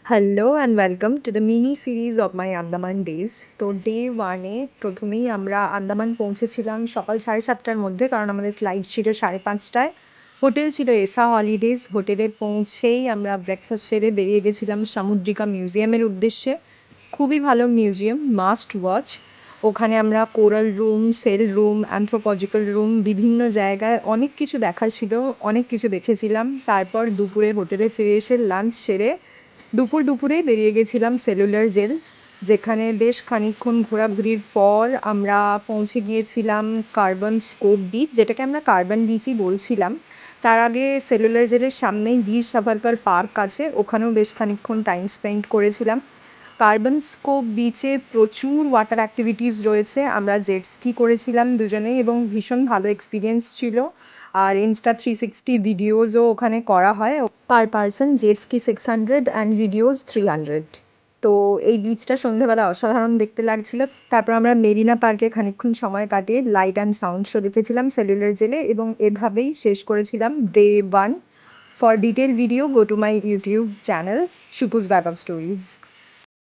Hello and welcome to the mini series of my Andaman days. তো day ওয়ানে প্রথমেই আমরা আন্দামান পৌঁছেছিলাম সকাল 7:30টার মধ্যে, কারণ আমাদের ফ্লাইট ছিল 5:30টায়। হোটেল ছিল এসা হলিডেজ। হোটেলে পৌঁছেই আমরা ব্রেকফাস্ট সেরে বেরিয়ে গেছিলাম সামুদ্রিকা মিউজিয়ামের উদ্দেশ্যে। খুবই ভালো মিউজিয়াম, মাস্ট ওয়াচ। ওখানে আমরা coral room, cell room, anthropological room, বিভিন্ন জায়গায় অনেক কিছু দেখার ছিল, অনেক কিছু দেখেছিলাম। তারপর দুপুরে হোটেলে ফিরে এসে লাঞ্চ সেরে দুপুরেই বেরিয়ে গেছিলাম সেলুলার জেল, যেখানে বেশ খানিকক্ষণ ঘোরাঘুরির পর আমরা পৌঁছে গিয়েছিলাম কার্বন স্কোপ বিচ, যেটাকে আমরা কার্বন বিচই বলছিলাম। তার আগে সেলুলার জেলের সামনেই বীর সাভারকর পার্ক আছে, ওখানেও বেশ খানিকক্ষণ টাইম স্পেন্ড করেছিলাম। কার্বন স্কোপ বিচে প্রচুর ওয়াটার অ্যাক্টিভিটিস রয়েছে। আমরা জেট স্কি করেছিলাম দুজনেই এবং ভীষণ ভালো এক্সপিরিয়েন্স ছিল। আর Insta360 ভিডিওসও ওখানে করা হয়। Per person jet ski 600 and videos 300। তো এই বিচটা সন্ধ্যেবেলা অসাধারণ দেখতে লাগছিল। তারপর আমরা মেরিনা পার্কে খানিকক্ষণ সময় কাটিয়ে লাইট অ্যান্ড সাউন্ড শো দেখেছিলাম সেলুলার জেলে, এবং এভাবেই শেষ করেছিলাম day one. For detail video go to my YouTube channel শুপুস ব্যাক আপ স্টোরিজ।